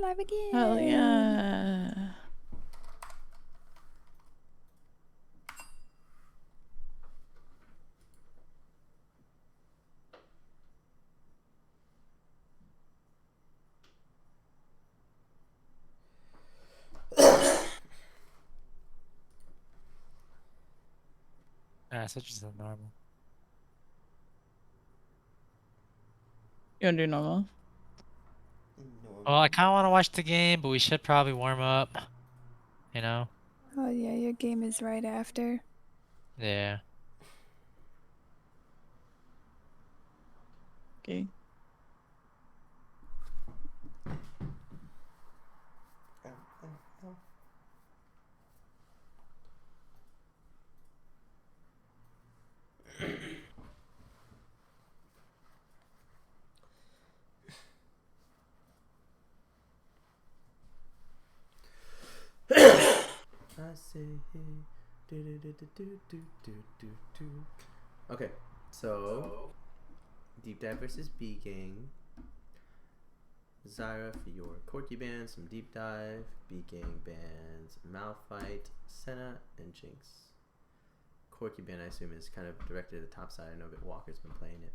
We're live again. Hell yeah. Such as normal. You wanna do normal? Well, I kind of want to watch the game, but we should probably warm up. You know? Oh yeah, your game is right after. Yeah. Okay. I say Okay, so Deep Dive versus B Gang. Zyra for your Corky band, some Deep Dive. B Gang bands Malphite, Senna, and Jinx. Corky band, I assume, is kind of directed at the top side. I know that Walker's been playing it.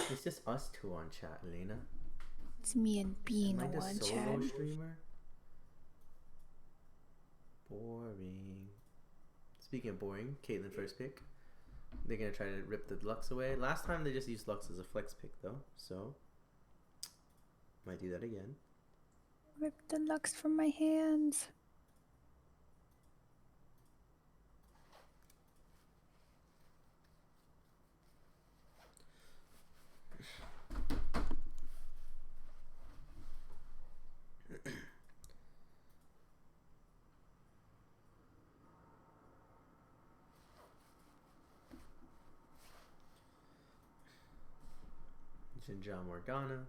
It's just us two on chat, Elena. It's me and Bean on Am I the chat. solo streamer? Boring. Speaking of boring, Caitlyn first pick. They're gonna try to rip the Lux away. Last time they just used Lux as a flex pick though, so might do that again. Rip the Lux from my hands. Jinja Morgana.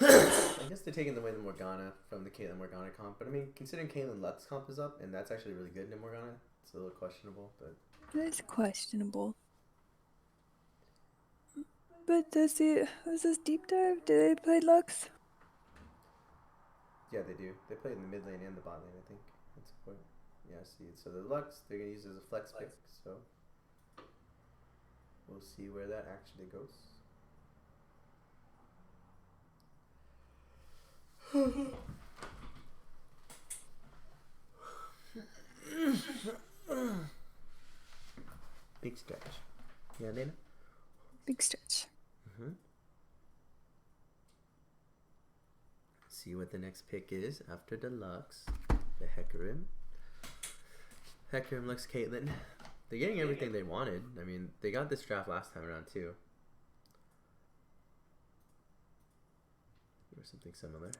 I guess they're taking away the Morgana from the Caitlyn Morgana comp, but I mean, considering Caitlyn Lux comp is up, and that's actually really good in Morgana, it's a little questionable, but It's questionable. But is this Deep Dive? Do they play Lux? yeah, they do. They play in the mid lane and the bot lane, I think. That's the point. Yeah, see. So the Lux, they're gonna use it as a flex pick, so we'll see where that actually goes. Big stretch. Yeah, Nina? Big stretch. See what the next pick is after the Lux. The Hecarim. Hecarim Lux Caitlyn. They're getting everything they wanted. I mean, they got this draft last time around too. Or something similar.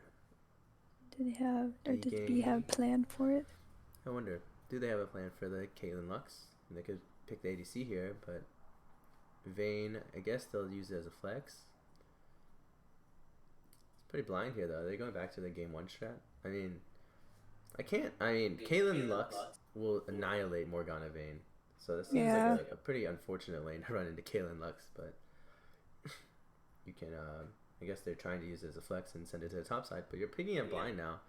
Do they have, or does B have a plan for it? I wonder, do they have a plan for the Caitlyn Lux? They could pick the ADC here, but Vayne, I guess they'll use it as a flex. It's pretty blind here though. They're going back to the game one strat. I mean, Caitlyn Lux will annihilate Morgana Vayne. So this seems like a pretty unfortunate lane to run into Caitlyn Lux, but you can, I guess they're trying to use it as a flex and send it to the top side, but you're picking it blind now.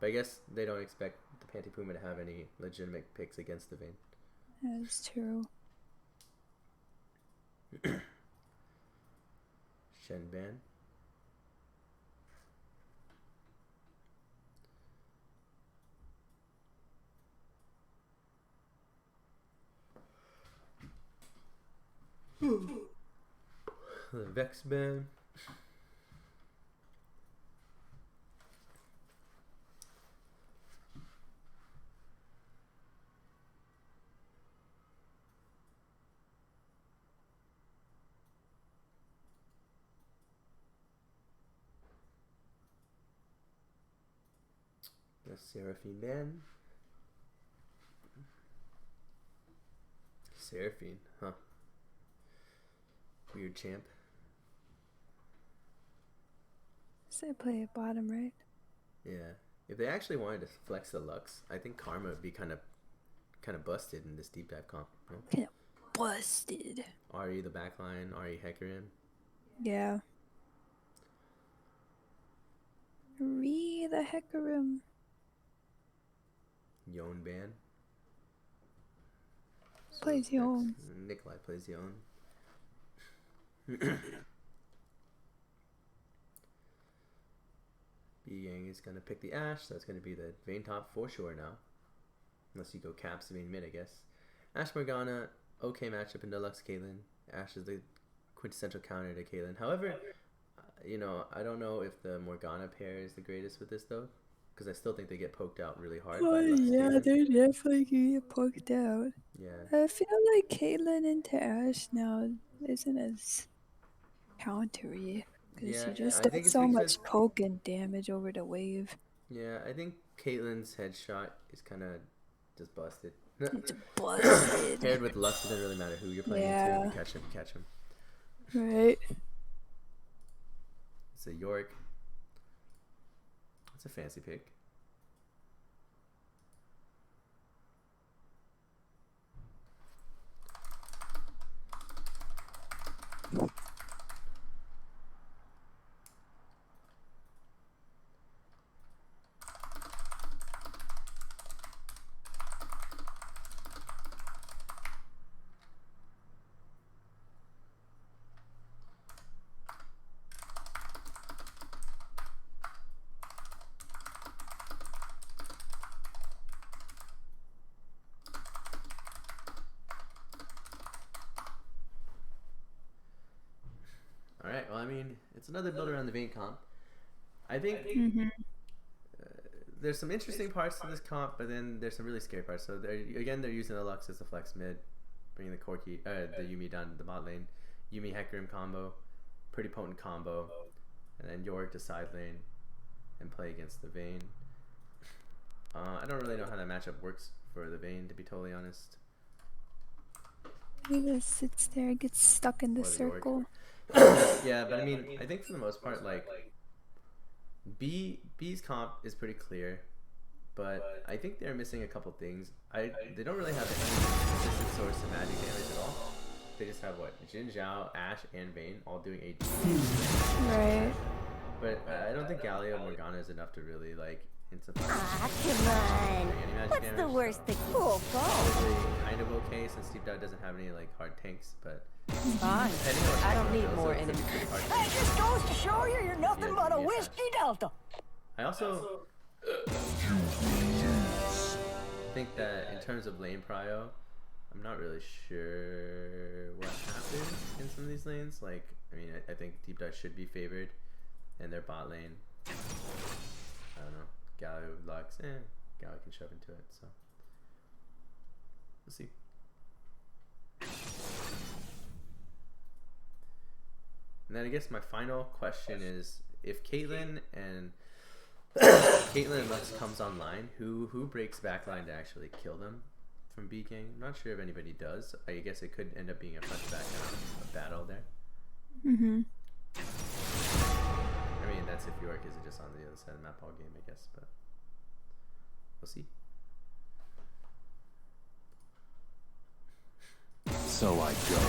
But I guess they don't expect the Panty Puma to have any legitimate picks against the Vayne. That's true. Shenban. The Vexban. The Seraphine Man. Seraphine, huh? Weird champ. So they play at bottom, right? Yeah. If they actually wanted to flex the Lux, I think Karma would be kind of busted in this deep dive comp. No? Kind of busted. Ari the backline, Ari Hecarim. Yeah. The Hecarim. Yon ban. Plays Yon. Nikolai plays Yon. B Gang is gonna pick the Ashe. That's gonna be the Vayne top for sure now. Unless you go Caps Vayne mid, I guess. Ashe Morgana, okay matchup in Deluxe Caitlyn. Ashe is the quintessential counter to Caitlyn. However, you know, I don't know if the Morgana pair is the greatest with this though, because I still think they get poked out really hard by Lux Yeah, Caitlyn. they're definitely gonna get poked out. Yeah. I feel like Caitlyn into Ashe now isn't as countery. Because Yeah, she just I does think it's so because much poke and damage over the wave. yeah, I think Caitlyn's headshot is kind of just busted. It's busted. Paired with Lux, it doesn't really matter who you're playing into. Yeah. If you catch him, you catch him. Right. It's a York. It's a fancy pick. Alright, well, I mean, it's another build around the Vayne comp. I think there's some interesting parts to this comp, but then there's some really scary parts. So, they're using the Lux as the flex mid, bringing the the Yuumi down to the bot lane. Yuumi Hecarim combo, pretty potent combo. And then York to side lane and play against the Vayne. I don't really know how that matchup works for the Vayne, to be totally honest. He just sits there, gets stuck in the Or the York. circle. Yeah, but I mean, I think for the most part, like B's comp is pretty clear, but I think they're missing a couple things. They don't really have any consistent source of magic damage at all. They just have what Jin Zhao, Ashe, and Vayne all doing AD. Right. But I don't think Galio Morgana is enough to really like intensify. Come on. What's the worst thing? Cool, go. Probably kind of okay since Deep Dive doesn't have any like hard tanks, but. Fine. I don't need more enemies. That just goes to show you you're nothing but a whiskey delta. I also think that in terms of lane prio, I'm not really sure what happens in some of these lanes. Like, I mean, I think Deep Dive should be favored in their bot lane. I don't know. Galio, Lux, Galio can shove into it, so we'll see. And then I guess my final question is, if Caitlyn and Lux comes online, who breaks backline to actually kill them from B Gang? I'm not sure if anybody does. I guess it could end up being a front to back battle there. Mm-hmm. I mean, that's if York isn't just on the other side of the map all game, I guess, but we'll see. So I go.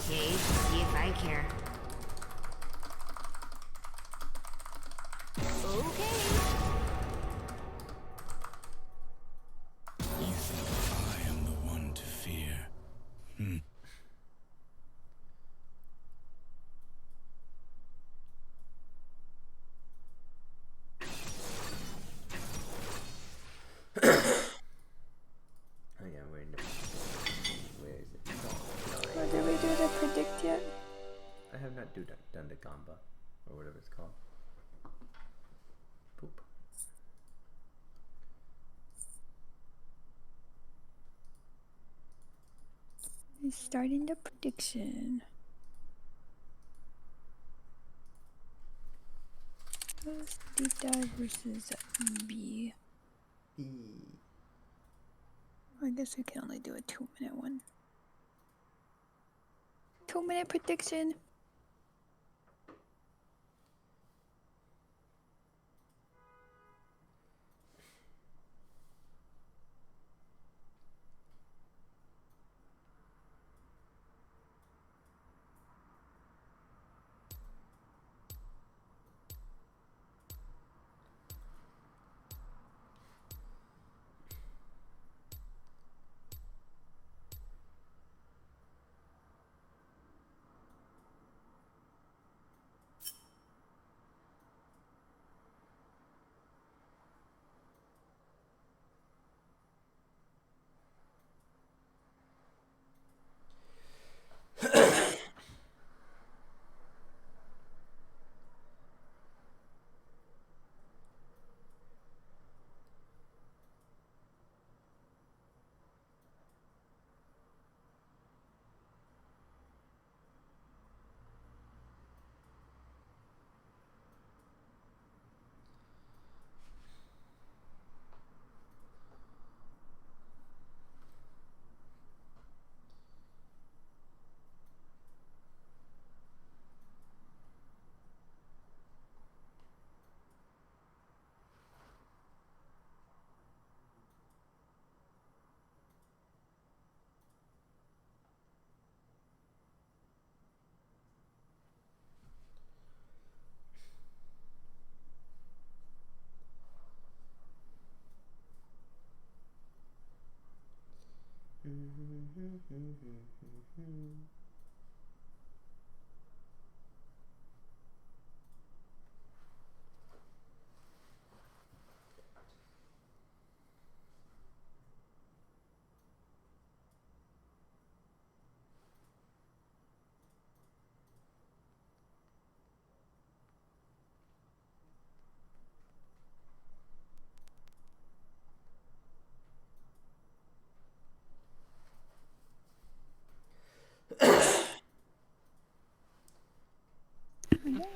Okay, see if I care. Okay. You think I am the one to fear? Oh yeah, where is it? Or did we do the predict yet? I have not done the Gamba, or whatever it's called. Poop. He's starting the prediction. Deep Dive versus B. I guess we can only do a 2-minute one. 2-minute prediction.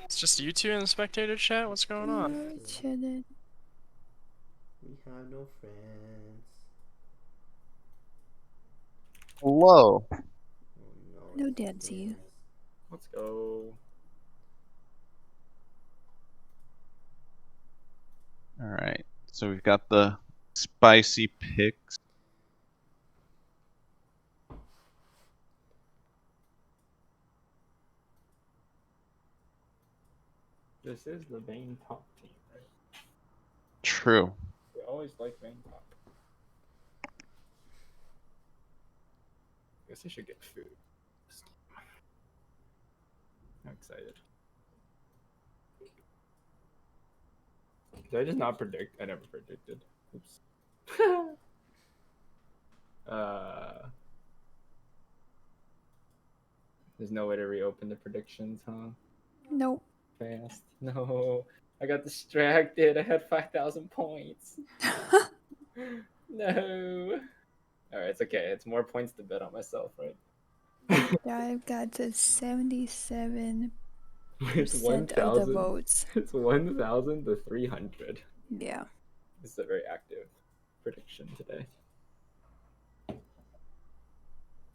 It's just you two in the spectator chat? What's going on? No, it shouldn't. We have no friends. Hello. Oh no. No it's dancing. friends. Let's go. All right. So we've got the spicy picks. This is the Vayne top team, right? True. We always like Vayne top. Guess I should get food. I'm excited. Did I just not predict? I never predicted. Oops. There's no way to reopen the predictions, huh? Nope. Fast. No. I got distracted. I had 5,000 points. No. Alright, it's okay. It's more points to bet on myself, right? Yeah, I've got the 77% It's of 1,000. the votes. It's 1,000 to 300. Yeah. This is a very active prediction today.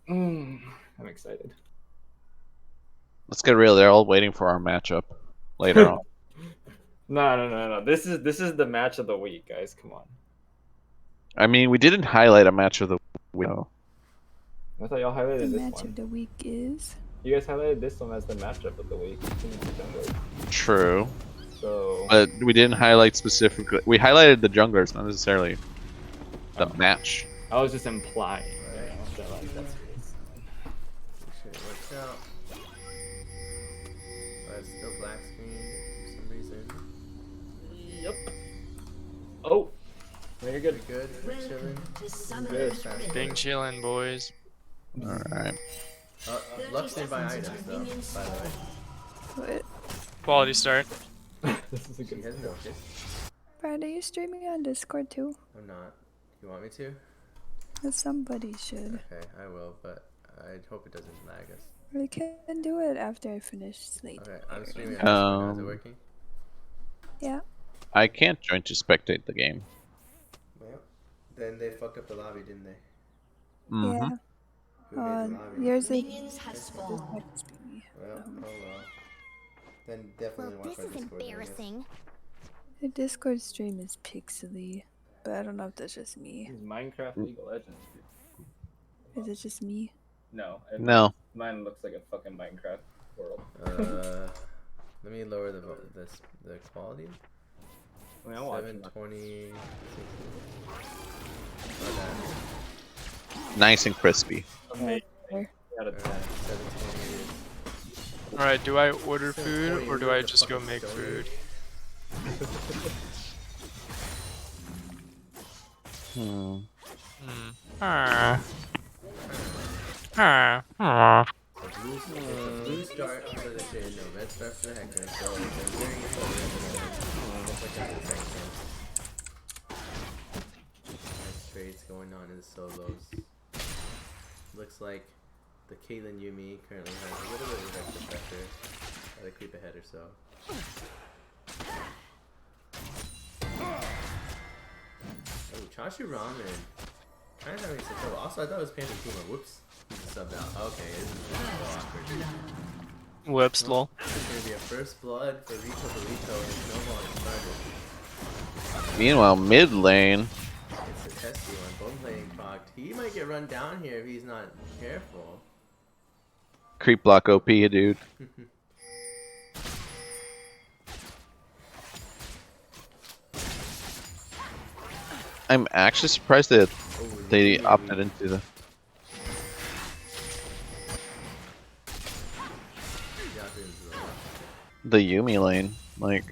I'm excited. Let's get real. They're all waiting for our matchup later on. No. This is the match of the week, guys. Come on. I mean, we didn't highlight a match of the week. No. I thought y'all highlighted The this match one. of the week is. You guys highlighted this one as the matchup of the week. True. So. But we didn't highlight specifically. We highlighted the junglers, not necessarily the match. I was just implying. Right? That, like, that's Shit, it works out. But it's still black screen for some reason. Yep. Oh. No, you're good. Good. We're chilling. Good. Big chillin', boys. All right. Lux didn't buy items though, by the way. What? Quality start. This is a She good hasn't noticed. Brad, are you streaming on Discord too? I'm not. You want me to? Somebody should. Okay, I will, but I hope it doesn't lag us. We can do it after I finish Slate. Okay, I'm streaming on Discord now. Is it working? Yeah. I can't join to spectate the game. Well, then they fucked up the lobby, didn't they? Mm-hmm. Yeah. Who made the lobby? Yours is Well, oh well. Then definitely Well, watch this our is Discord. embarrassing. the Discord stream is pixely, but I don't know if that's just me. It's Minecraft League of Legends. Dude. Is it just me? No. No. Mine looks like a fucking Minecraft world. Let me lower the quality. I mean, I'm watching 720. Nice and crispy. Amazing. Out of 10. 720. Alright, do I order food or do I just go make food? Blue start for the kid, no red start for the Hector, so they're very looks like that's the second chance. Nice trades going on in the solos. Looks like the Caitlyn Yumi currently has a little bit of extra pressure at a creep ahead or so. Oh, Chashu Ramen. Kind of having some trouble. Also, I thought it was Phantom Puma. Whoops. He's subbed out. Okay, this is so awkward. Whoops, lol. It's gonna be a first blood for Rito Burrito and Snowball and started. Meanwhile, mid lane. It's a testy one. Bone playing procced. He might get run down here if he's not careful. Creep block OP, dude. I'm actually surprised that they opted into the Yumi lane. Like,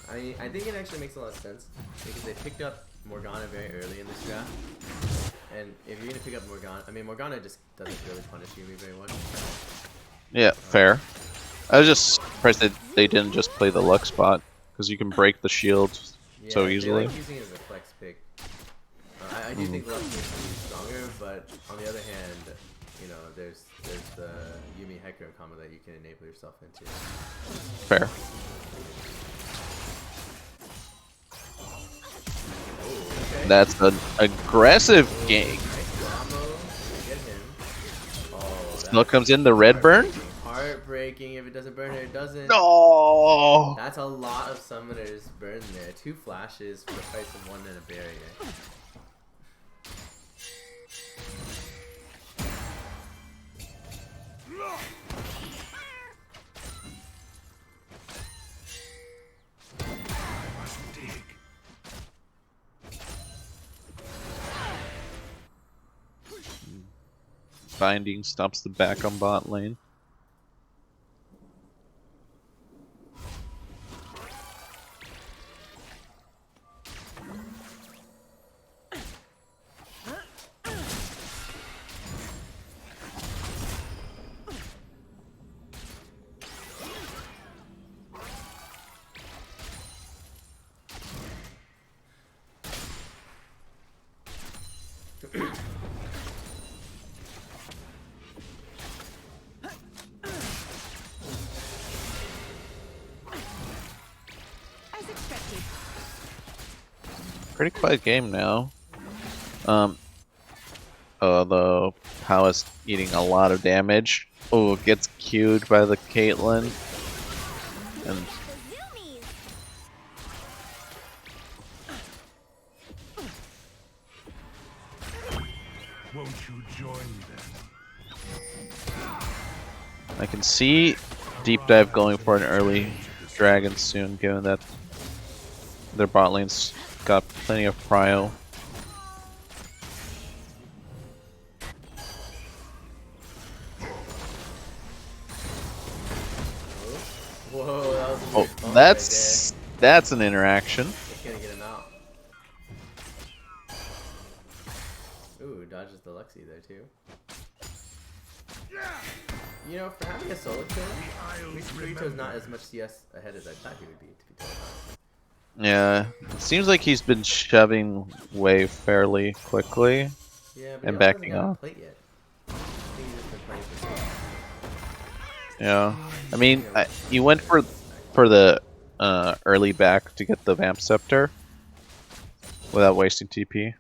I think it actually makes a lot of sense because they picked up Morgana very early in this draft. And if you're gonna pick up Morgana, I mean Morgana just doesn't really punish Yumi very much. yeah, fair. I was just surprised that they didn't just play the Lux spot because you can break the shield so easily. They like using it as a flex pick. I do think Lux needs to be stronger, but on the other hand, you know, there's the Yumi Hecarim combo that you can enable yourself into. Fair. Oh, okay. That's an aggressive gank. Nice combo. Get him. Oh, Still comes in the red burn. Heartbreaking. If it doesn't burn her, it doesn't. No. That's a lot of summoners burn there. 2 flashes for the price of 1 and a barrier. Binding stops the back on bot lane. Pretty quiet game now. Although Powis eating a lot of damage. Oh, gets queued by the Caitlyn. And Won't you join them? I can see Deep Dive going for an early dragon soon, given that their bot lane's got plenty of prio. Whoa, that was a Oh, weird bump that's an interaction. It's gonna get him out. Ooh, dodges the Luxie there too. You know, for having a solo kill, Rito's not as much CS ahead as I thought he would be, to be totally honest. Yeah, it seems like he's been shoving wave fairly quickly Yeah, but and he also backing hasn't got a off. plate yet. I think he's just been playing for so long. Yeah, I mean, you went for the early back to get the Vamp Scepter without wasting TP.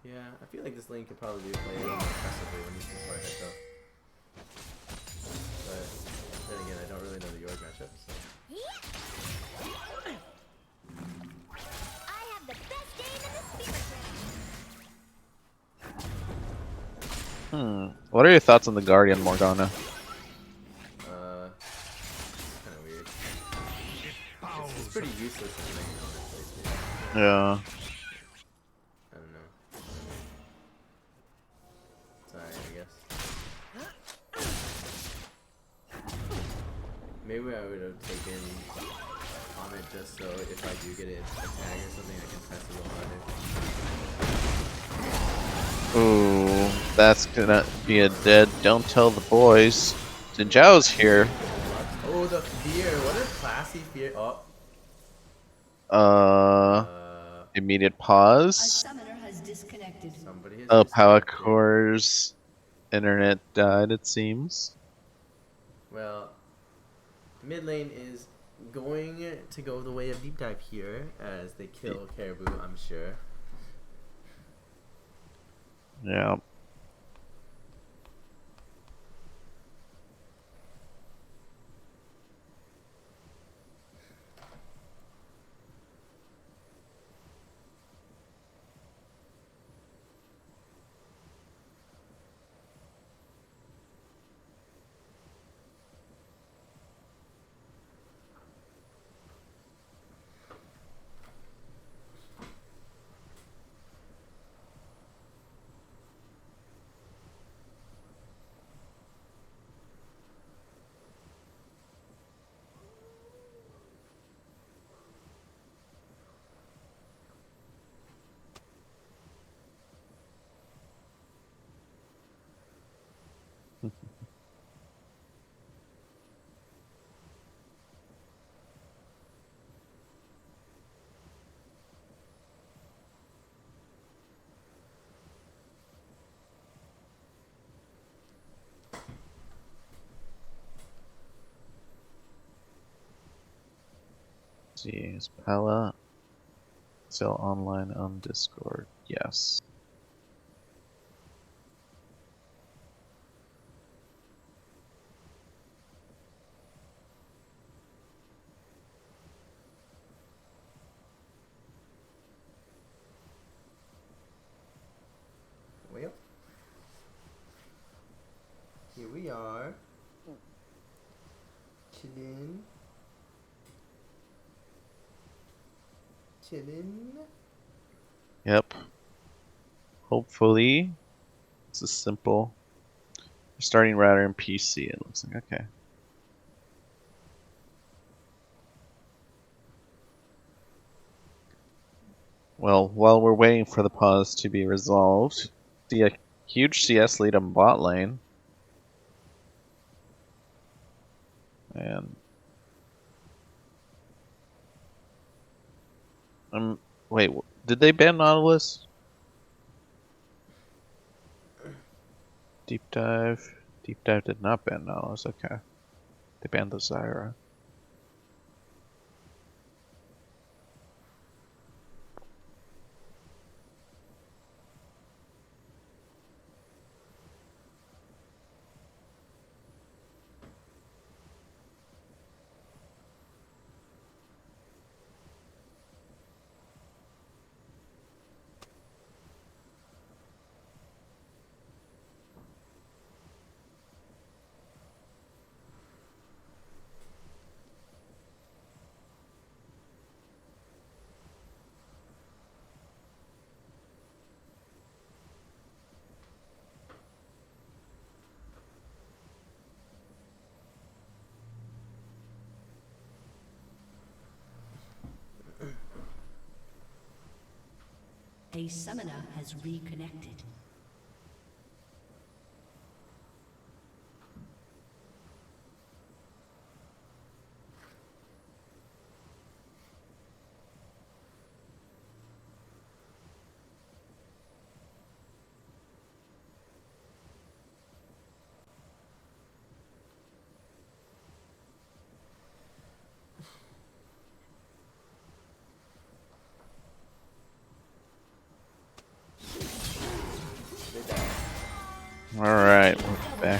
Yeah, I feel like this lane could probably play a little more aggressively when he's too far ahead though. But then again, I don't really know the York matchup, so. I have the best game in the spirit realm. What are your thoughts on the Guardian, Morgana? Kind of weird. It's pretty useless in lane, honestly. Yeah. I don't know. It's alright, I guess. Maybe I would have taken Comet just so if I do get a tag or something, I can press a little harder. Ooh, that's gonna be a dead. Don't tell the boys. Jinzhao's here. Oh, the fear! What a classy fear! Oh. Immediate pause. Summoner has disconnected. Somebody has Oh, Power disconnected. Core's internet died, it seems. Well, mid lane is going to go the way of deep dive here as they kill Caribou, I'm sure. Yeah. Let's see, is Pella still online on Discord? Yes. Well, here we are. Chillin'. Yep. Hopefully, it's a simple. We're starting router in PC. It looks like okay. Well, while we're waiting for the pause to be resolved, see a huge CS lead on bot lane. And wait, did they ban Nautilus? Deep dive. Deep dive did not ban Nautilus. Okay, they banned the Zyra. A summoner has reconnected.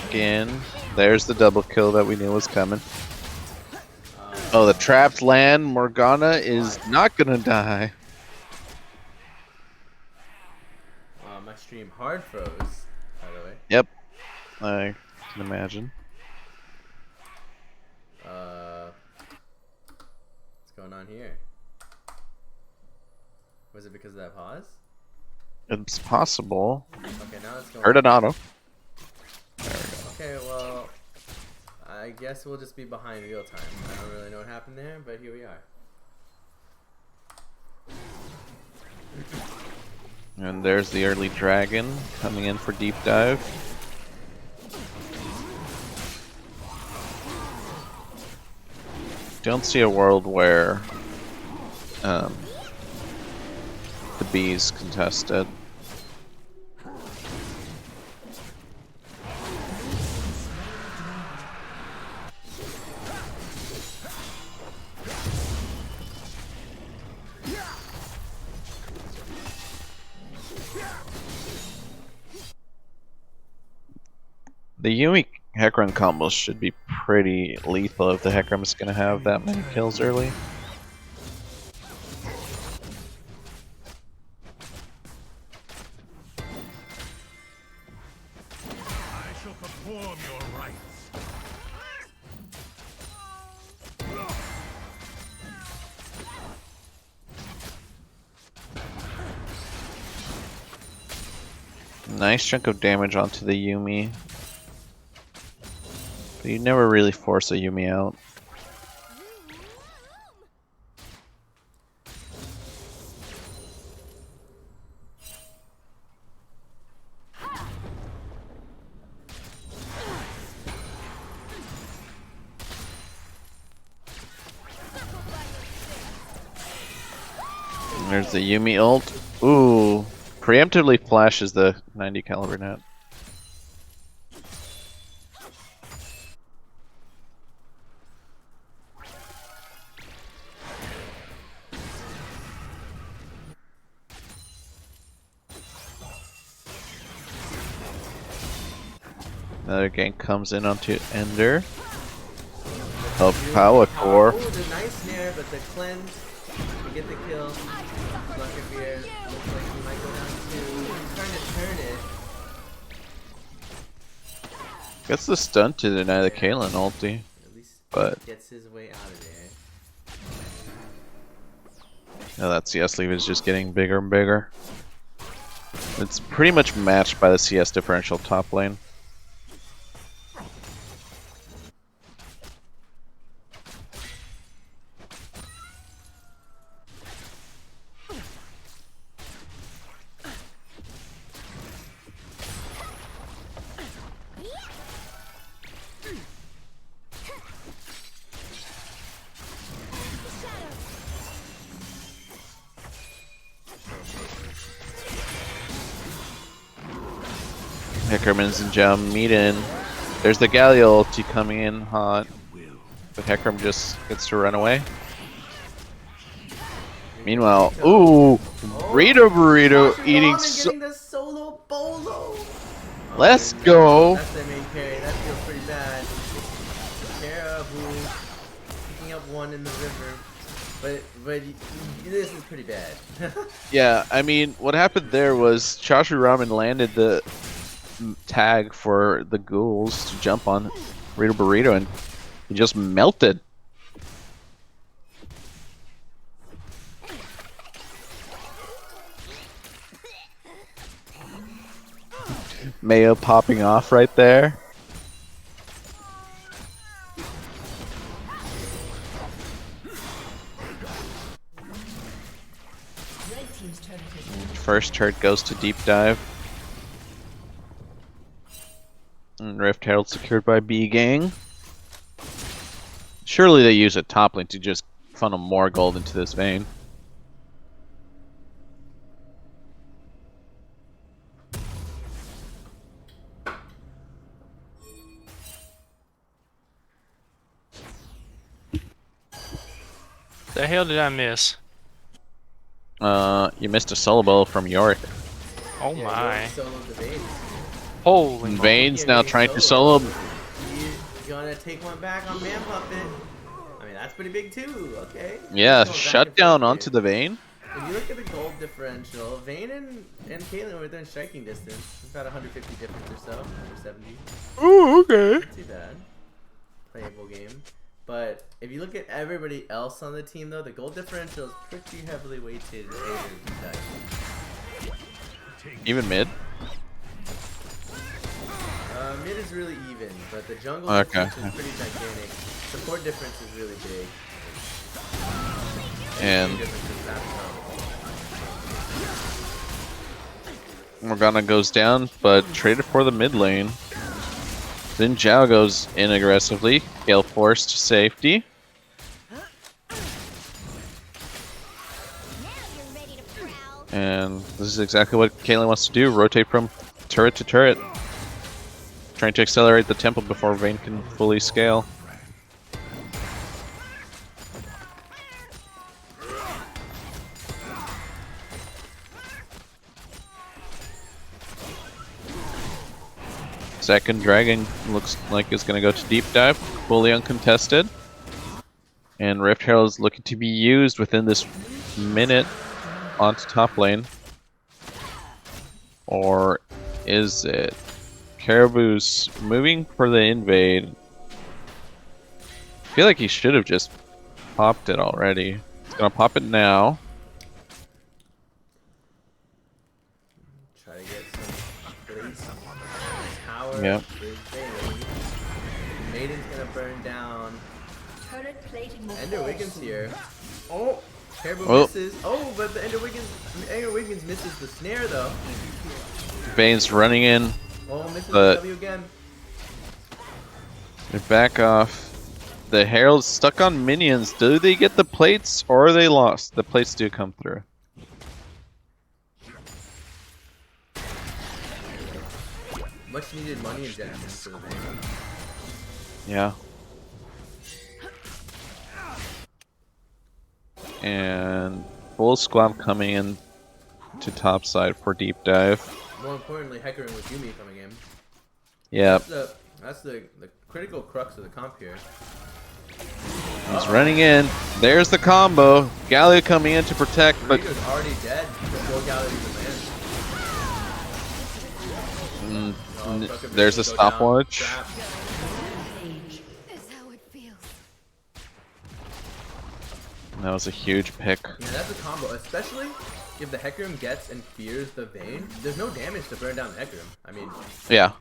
back in. There's the double kill that we knew was coming. Oh, the trapped land. Morgana is not gonna die. My stream hard froze, by the way. Yep, I can imagine. What's going on here? Was it because of that pause? It's possible. Okay, now it's going. Heard an auto. Okay, well, I guess we'll just be behind real time. I don't really know what happened there, but here we are. And there's the early dragon coming in for deep dive. Don't see a world where the bees contested. The Yumi Hecarim combos should be pretty lethal if the Hecarim is going to have that many kills early. I shall perform your rites. Nice chunk of damage onto the Yumi. But you never really force a Yumi out. There's the Yumi ult. Ooh. Preemptively flashes the 90 caliber net. Another gank comes in onto Ender. Oh, power core. Oh, the nice snare, but the cleanse to get the kill. Luckerbeard looks like he might go down too. He's trying to turn it. Gets the stun to deny the Kaelin ulti. At least But gets his way out of there. now that CS lead is just getting bigger and bigger. It's pretty much matched by the CS differential top lane. Hecarim's and Jum meet in. There's the Gallia ulti coming in hot. But Hecarim just gets to run away. Meanwhile, ooh! Burrito Burrito eating so. Getting the solo bolo. Let's go! That's the main carry. That feels pretty bad. Caribou picking up one in the river. But this is pretty bad. Yeah, I mean, what happened there was Chashu Ramen landed the tag for the ghouls to jump on Burrito Burrito and he just melted. Mayo popping off right there. First turret goes to deep dive. And Rift Herald secured by B Gang. Surely they use a top lane to just funnel more gold into this vein. The hell did I miss? You missed a solo ball from Yorick. Oh Yeah, my. Yorick soloed the base. Holy moly. Vayne's now trying to solo. He's gonna take one back on Man Puppet. I mean, that's pretty big too. Okay. Yeah, He's going back shut and down forth onto here. the Vayne. If you look at the gold differential, Vayne and Caitlyn are within striking distance. It's about 150 difference or so, 170. Oh, okay. Not too bad. Playable game. But if you look at everybody else on the team, though, the gold differential is pretty heavily weighted in favor of you guys. Even mid. Mid is really even, but the jungle Okay. difference is pretty gigantic. Support difference is really big. And Difference is that Morgana goes down, but traded for the mid lane. Then Zhao goes in aggressively. Gale forced to safety. And this is exactly what Caitlyn wants to do. Rotate from turret to turret. Trying to accelerate the tempo before Vayne can fully scale. Second dragon looks like it's going to go to deep dive, fully uncontested. And Rift Herald is looking to be used within this minute onto top lane. Or is it? Caribou's moving for the invade. I feel like he should have just popped it already. He's going to pop it now. Try to get some place. Power Yep. is Vayne. Maiden's gonna burn down. Ender Wiggins here. Oh! Caribou misses. Oh, but the Ender Wiggins misses the snare though. Vayne's running in. Oh, misses the But W again. they back off. The Herald's stuck on minions. Do they get the plates or are they lost? The plates do come through. Much needed money injection for the Vayne. Yeah. And full squad coming in to top side for deep dive. More importantly, Hecarim with Yumi coming in. Yep. That's the critical crux of the comp here. He's running in. There's the combo. Galio coming in to protect, but Rita's already dead before Galio even lands. there's a stopwatch. That was a huge pick. Yeah, that's a combo, especially if the Hecarim gets and fears the Vayne. There's no damage to burn down the Hecarim. I mean, Yeah.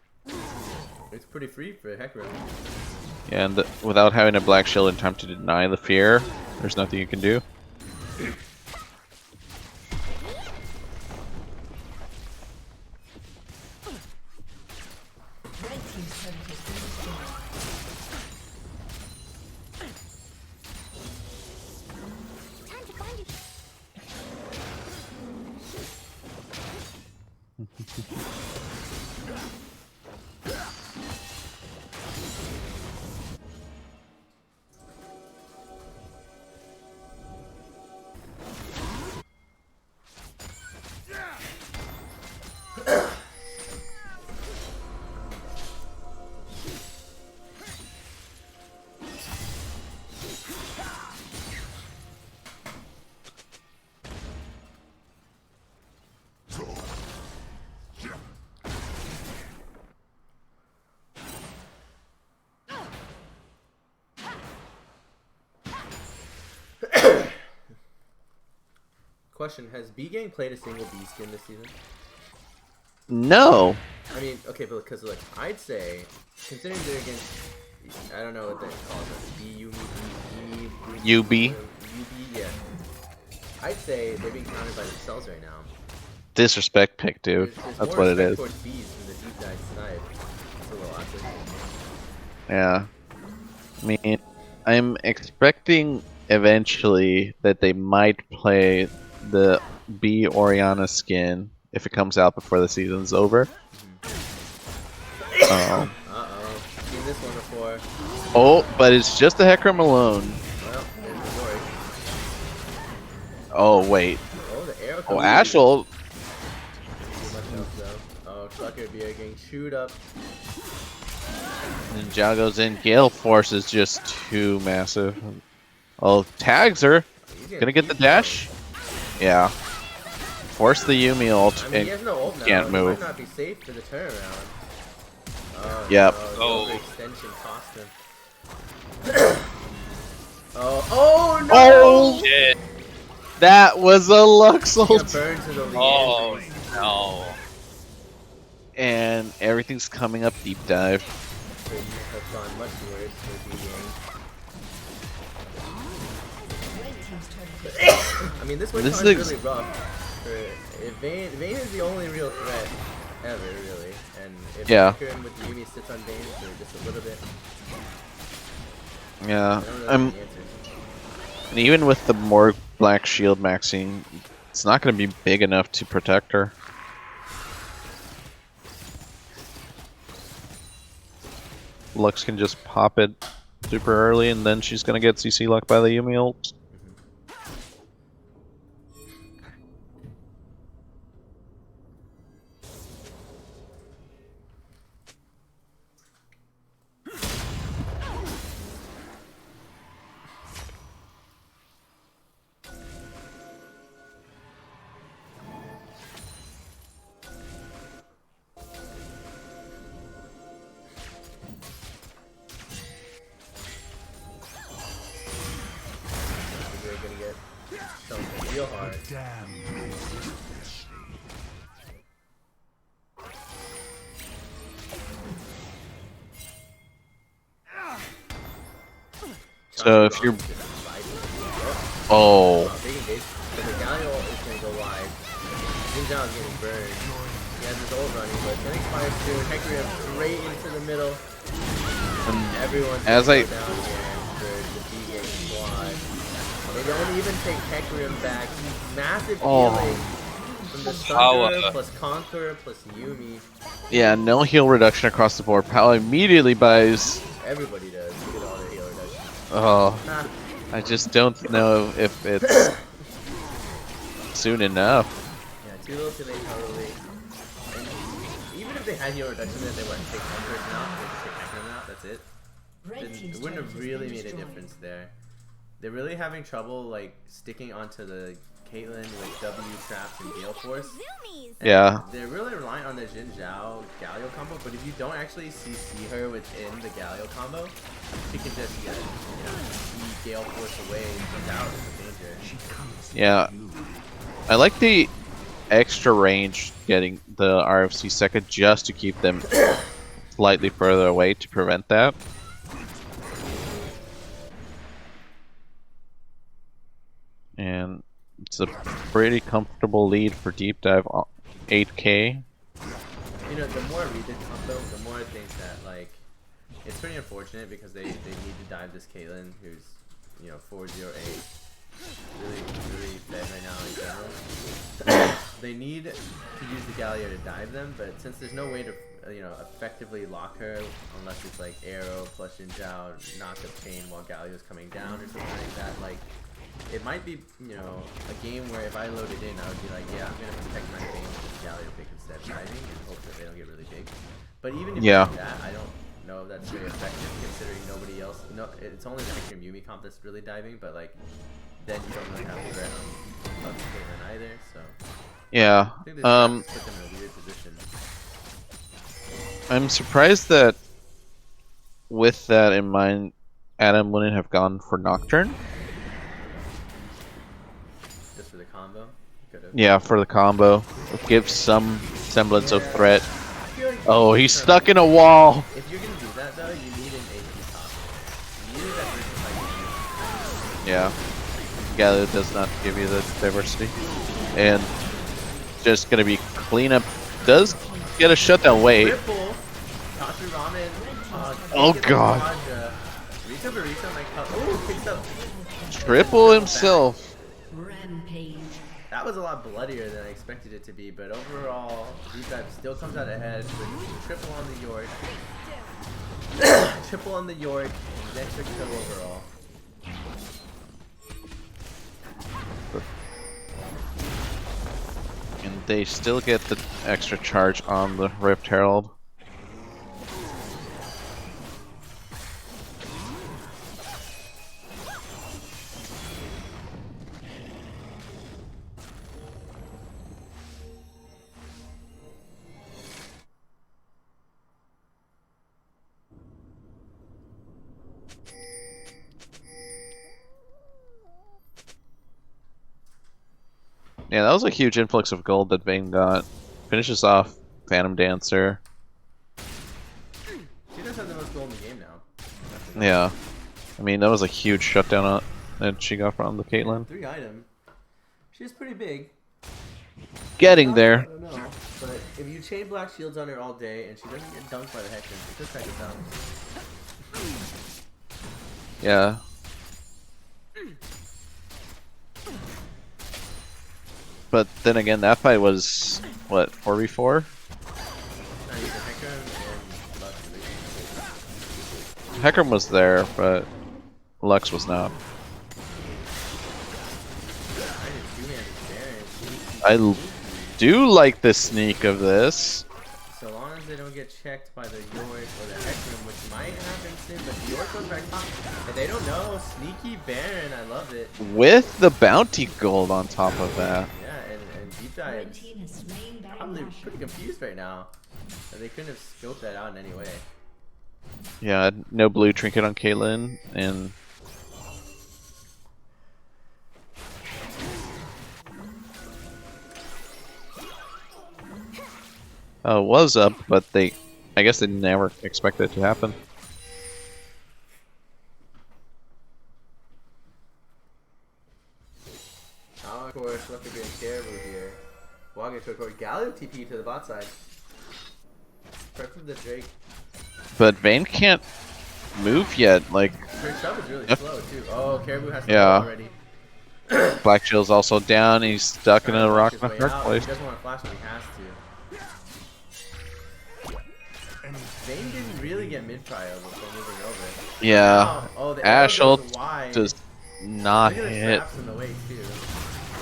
it's pretty free for Hecarim. Yeah, and without having a black shield in time to deny the fear, there's nothing you can do. Question, has B-Gang played a single B skin this season? No. I mean, okay, but because like I'd say, considering they're against, I don't know what they call it, UB. yeah. I'd say they're being counted by themselves right now. Disrespect pick, dude. There's That's more what it respect is. towards B's than the deep dive snipe. It's a little awkward. Yeah. I mean, I'm expecting eventually that they might play the B Oriana skin if it comes out before the season's over. Uh-oh. Seen this one before. Oh, but it's just the Hecarim alone. Well, there's the story. Oh, wait. Oh, the arrow. Oh, Ashel. Too much else, though. Oh, Sucker Beer getting chewed up. And Jao goes in. Gale Force is just too massive. Oh, tags her. Gonna get the dash? Yeah. Force the Yumi ult. I mean, he has no ult now. Can't move. Might not be safe for the turnaround. Oh, Yep. No, the extension cost him. Oh no! Oh! Shit. That was a Lux Got ult. burned to the Oh Leandries. no. And everything's coming up deep dive. Could have gone much worse for D-Gang. I mean, this win is really rough. If Vayne is the only real threat ever, really. And if Hecarim with Yumi sits on Vayne for just a little bit. Yeah, I don't know the answers. and even with the more Black Shield maxing, it's not going to be big enough to protect her. Lux can just pop it super early, and then she's going to get CC locked by the Yumi ult. They're gonna get something real hard. So if you're... Oh. Big engage. So the Galio is gonna go wide. Jin Zhao is getting burned. He has his ult running, but it's gonna expire soon. Hecarim straight into the middle. Everyone's as gonna I... go down here for the D-Gang squad. They don't even take Hecarim back. He's massive healing from the Thunder plus Conqueror plus Yumi. Yeah, no heal reduction across the board. Pal immediately buys... Everybody does. Look at all their heal reduction. Oh. I just don't know if it's soon enough. Yeah, too little too late probably. And even if they had heal reduction, then they wouldn't take Conqueror now. They just take Hecarim out. That's it. It wouldn't have really made a difference there. They're really having trouble like sticking onto the Caitlyn with W traps and Gale Force. And yeah. They're really reliant on the Jin Zhao Galio combo, but if you don't actually CC her within the Galio combo, she can just get see Gale Force away and Jin Zhao is in danger. Yeah. I like the extra range getting the RFC second just to keep them slightly further away to prevent that. And it's a pretty comfortable lead for deep dive 8k. You know, the more I read this combo, the more I think that like it's pretty unfortunate because they need to dive this Caitlyn who's, you know, 408. Really bad right now in general. They need to use the Galio to dive them, but since there's no way to effectively lock her unless it's like arrow plus Jin Zhao knock up chain while Galio's coming down or something like that, like it might be, you know, a game where if I loaded in, I would be like, yeah, I'm gonna protect my thing with this Galio pick instead of diving and hope that they don't get really big. But even if you do that, I don't know if that's very effective considering nobody else. No, it's only the Hecarim Yumi comp that's really diving, but like then you don't really have a threat on Caitlyn either. So yeah, I think this puts them in a weird position. I'm surprised that with that in mind, Adam wouldn't have gone for Nocturne. Just for the combo? Yeah, for the combo. It gives some semblance of threat. Oh, he's stuck in a wall. If you're gonna do that though, you need an AP top. You need that versus like yeah. Galio does not give you the diversity. And just gonna be cleanup. Does get a shutdown. Wait. Triple. Tashu Ramen. Oh god. Rita Burrito might come. Ooh, picks up. Triple himself. Rampage. That was a lot bloodier than I expected it to be, but overall, Deep Dive still comes out ahead with triple on the York. Triple on the York, and extra kill overall. And they still get the extra charge on the Rift Herald. Yeah, that was a huge influx of gold that Vayne got. Finishes off Phantom Dancer. She does have the most gold in the game now. Yeah. I mean, that was a huge shutdown that she got from the Caitlyn. 3 item. She's pretty big. Getting there. I don't know. But if you chain black shields on her all day and she doesn't get dunked by the Hexen, it could take us out. Yeah. But then again, that fight was, what, 4v4? Hecarim was there, but Lux was not. I do like the sneak of this. So long as they don't get checked by the Yorick or the Hecarim, which might happen soon, but the Yorick goes back top. And they don't know. Sneaky Baron, I love it. With the bounty gold on top of that. Yeah, and Deep Dive is probably pretty confused right now. And they couldn't have scoped that out in any way. Yeah, no blue trinket on Caitlyn, and was up, but I guess they never expected it to happen. Of course, left to get Caribou here. Walking to record Galio TP to the bot side. Prep from the Drake. But Vayne can't move yet, like... Her shove is really slow too. Oh, Caribou has to yeah. already. Black Shield's also down, he's stuck in a rock and hard place. He doesn't want to flash, but he has to. Vayne didn't really get mid-prio before moving over. Yeah. Oh, the Ash ult wide. does not Look at the hit. traps in the way too.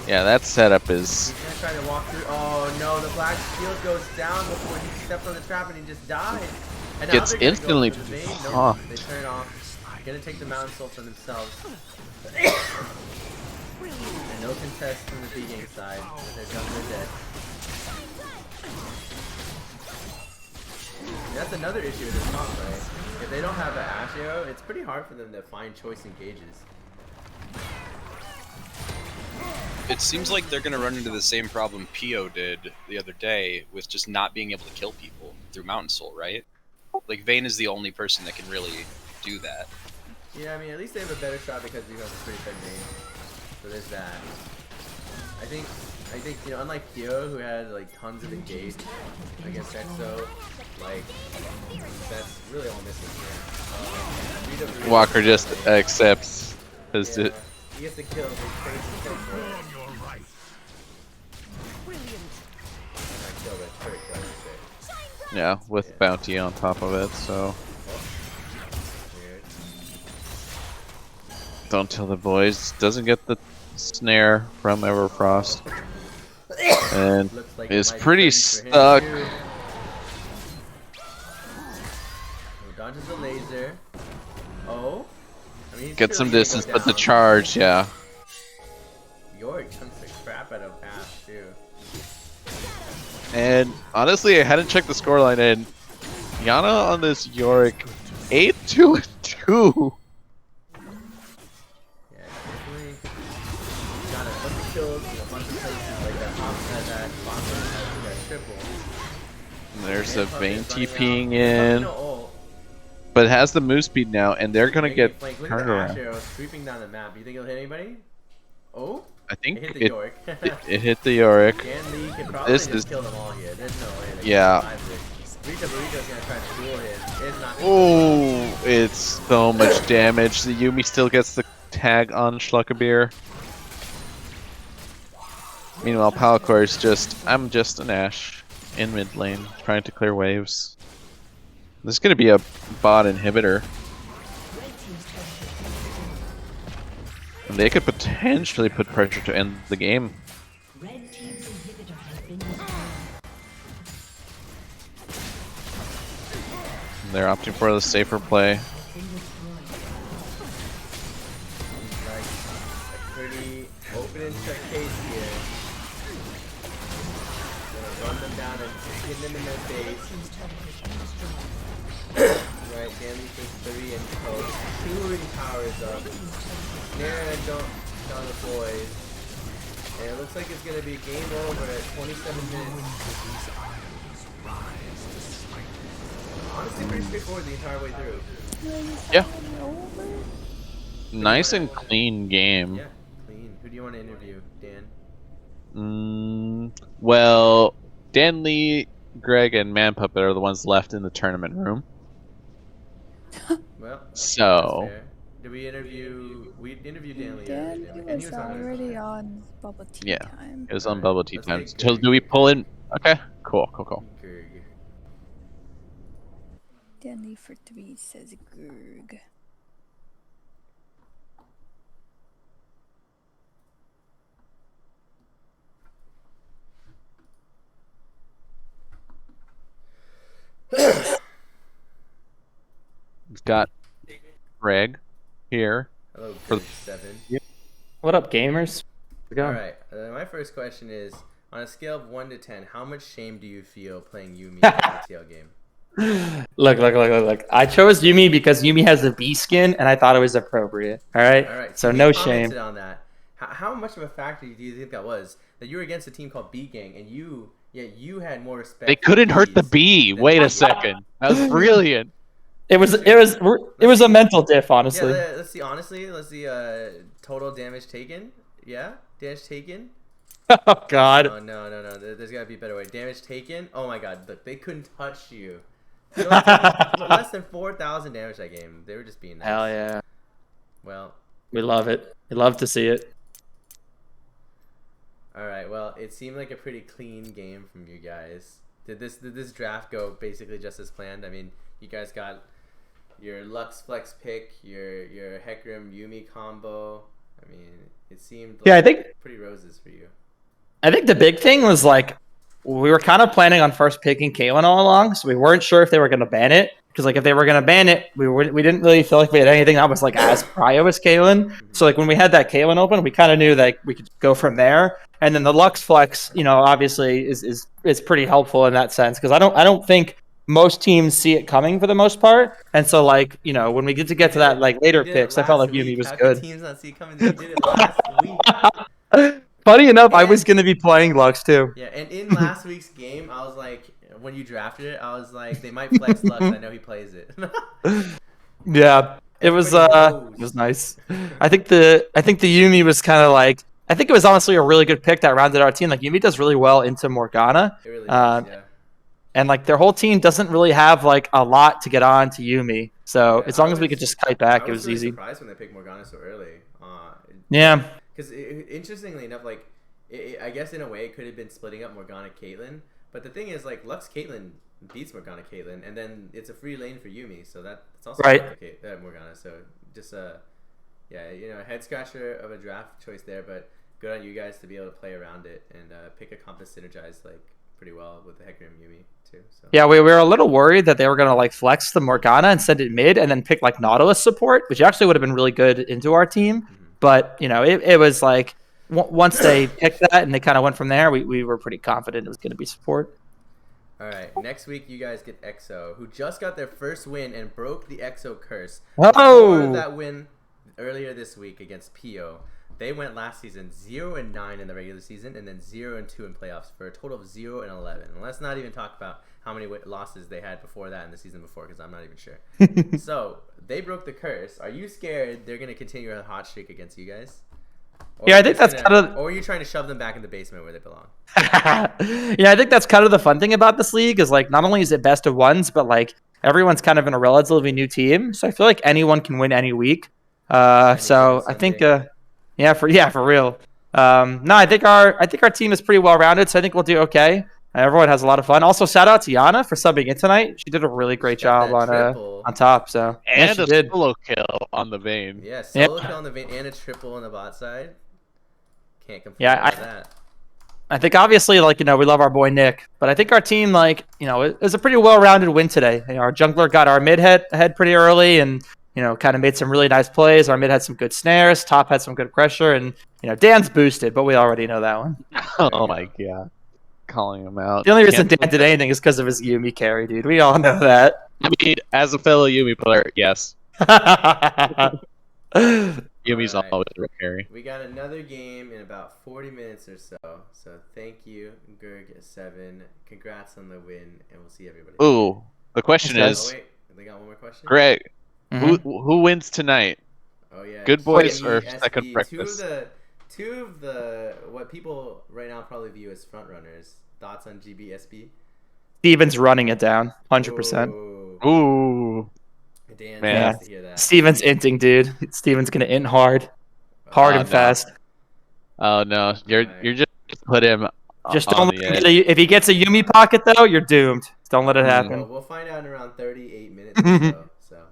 Yeah, that setup is... He's gonna try to walk through. Oh no, the black shield goes down before he stepped on the trap and he just died. And now Gets they're gonna instantly go for the Vayne. popped. Nope, they turn it off. Gonna take the Mountain Soul for themselves. And no contest from the B-game side. They're done, they're dead. And that's another issue with this comp, right? If they don't have an Ash Arrow, it's pretty hard for them to find choice engages. It seems like they're gonna run into the same problem Pio did the other day with just not being able to kill people through Mountain Soul, right? Like Vayne is the only person that can really do that. Yeah, I mean, at least they have a better shot because you have a pretty fed Vayne. So there's that. I think, you know, unlike Pio, who had like tons of engage against EXO, like that's really all missing here. Walker just accepts his... Yeah, he gets the kill. His face is Yeah, with bounty on top of it, so... Don't tell the boys. Doesn't get the snare from Everfrost. And like is pretty stuck. Dodges the laser. Oh. I mean, Get some distance, but the charge, yeah. Yorick chunks the crap out of Pass, too. And honestly, I hadn't checked the scoreline, and Yana on this Yorick 8-2-2. There's a Vayne TPing in, but has the move speed now, and they're gonna get turned around. Sweeping down the map. You think it'll hit anybody? Oh, I think it hit the Yorick. it hit the Yorick. This is kill them all here. There's no way. Yeah. Oh, it's so much damage. The Yuumi still gets the tag on Schluckabeer. Meanwhile, Palcor is just, I'm just an Ashe in mid lane, trying to clear waves. This is going to be a bot inhibitor. And they could potentially put pressure to end the game. Red team's inhibitor has been They're opting for the safer play. Like a pretty open and shut case here. Gonna run them down and hit them in their face. Right, Danley for 3 and coach. Shooting powers up. Snare and don't down the boys. And it looks like it's gonna be game over at 27 minutes. Honestly, pretty straightforward the entire way through. Yeah. Nice and clean game. Yeah, clean. Who do you want to interview, Dan? Well, Dan Lee, Greg, and Man Puppet are the ones left in the tournament room. Well, so that's fair. Did we interview? We interviewed Dan Lee. Dan And was already on bubble tea yeah, time. it was on bubble tea let's time. take So Greg. do we pull in? Okay, cool. Greg. Danny for 3 says Grg. We've got Greg here. Hello, For- Greg 7. What up, gamers? All right. My first question is: on a scale of 1 to 10, how much shame do you feel playing Yumi in the BTL game? Look. I chose Yumi because Yumi has a B skin, and I thought it was appropriate. All right. All right. So we no commented shame. on that. How much of a factor do you think that was? That you were against a team called B Gang, and you had more respect. They for couldn't hurt the Bs bee. than Wait B a Gang. second. That was brilliant. It was a mental diff, honestly. Yeah, let's see. Honestly, let's see. Total damage taken. Yeah, damage taken. Oh God. Oh no. There's gotta be a better way. Damage taken. Oh my God. Look, they couldn't touch you. You know, less than 4,000 damage that game. They were just being nice. Hell yeah. Well. We love it. We love to see it. All right. Well, it seemed like a pretty clean game from you guys. Did this draft go basically just as planned? I mean, you guys got your Lux Flex pick, your Hecarim Yumi combo. I mean, it seemed like Yeah, I think pretty roses for you. I think the big thing was like we were kind of planning on first picking Kaylin all along, so we weren't sure if they were going to ban it. Because like if they were going to ban it, we didn't really feel like we had anything that was like as prio as Kaylin. So like when we had that Kaylin open, we kind of knew that we could go from there. And then the Lux Flex, you know, obviously is pretty helpful in that sense because I don't think most teams see it coming for the most part. And so like you know when we get to that like later picks, I felt like Yumi was good. Teams not see it coming. They did it last week. Funny enough, I was going to be playing Lux too. Yeah, and in last week's game, I was like, when you drafted it, I was like, they might flex Lux. I know he plays it. Yeah, it was nice. I think the Yumi was kind of like I think it was honestly a really good pick that rounded our team. Like Yumi does really well into Morgana. It really does, yeah. And like their whole team doesn't really have like a lot to get on to Yumi. So as long as we could just kite back, it was really easy. Surprised when they picked Morgana so early. Yeah. Because interestingly enough, like I guess in a way it could have been splitting up Morgana Caitlyn, but the thing is like Lux Caitlyn beats Morgana Caitlyn, and then it's a free lane for Yumi, so that's also right. Morgana. So just yeah, you know, a head scratcher of a draft choice there, but good on you guys to be able to play around it and pick a comp that synergized like pretty well with the Hecarim Yumi too. So. Yeah, we were a little worried that they were gonna like flex the Morgana and send it mid, and then pick like Nautilus support, which actually would have been really good into our team. Mm-hmm. But you know, it was like once they picked that and they kind of went from there, we were pretty confident it was going to be support. All right, next week you guys get EXO, who just got their first win and broke the EXO curse. Oh, that win earlier this week against PO. They went last season 0-9 in the regular season, and then 0-2 in playoffs for a total of 0-11. And let's not even talk about how many losses they had before that in the season before, because I'm not even sure. So they broke the curse. Are you scared they're gonna continue a hot streak against you guys? Yeah, I think that's kind of. Or are you trying to shove them back in the basement where they belong? Yeah, I think that's kind of the fun thing about this league is like not only is it best of ones, but like everyone's kind of in a relatively new team, so I feel like anyone can win any week. So I think, yeah, for real. No, I think our team is pretty well rounded, so I think we'll do okay. Everyone has a lot of fun. Also, shout out to Yana for subbing in tonight. She did a really great job on top. So and yeah, a solo kill on the Vayne. Yeah, solo kill on the Vayne and a triple on the bot side. Can't complain about that. I think obviously, like, you know, we love our boy Nick, but I think our team, like, you know, it was a pretty well-rounded win today. You know, our jungler got our mid ahead pretty early and, you know, kind of made some really nice plays. Our mid had some good snares. Top had some good pressure. And, you know, Dan's boosted, but we already know that one. Oh my god. Calling him out. The only reason Dan did anything is because of his Yumi carry, dude. We all know that. I mean, as a fellow Yumi player, yes. Yumi's Alright. always a carry. We got another game in about 40 minutes or so. So thank you, Gurg7. Congrats on the win, and we'll see everybody. Ooh, the question Thanks, Oh is, wait, they got one more question. Greg, Mhm. who wins tonight? Oh yeah. Good boys Jimmy, or SB, second breakfast? Two of the what people right now probably view as front runners. Thoughts on GBSB? Steven's running it down, 100%. Ooh. Dan Man. needs to hear that. Steven's inting, dude. Steven's gonna int hard and no. fast. Oh no, you're just put him. Just on don't the let him edge. if he gets a Yumi pocket though, you're doomed. Don't let it Well, happen. we'll find out in around 38 minutes or so. So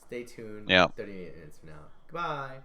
stay tuned. Yeah. 38 minutes from now. Goodbye.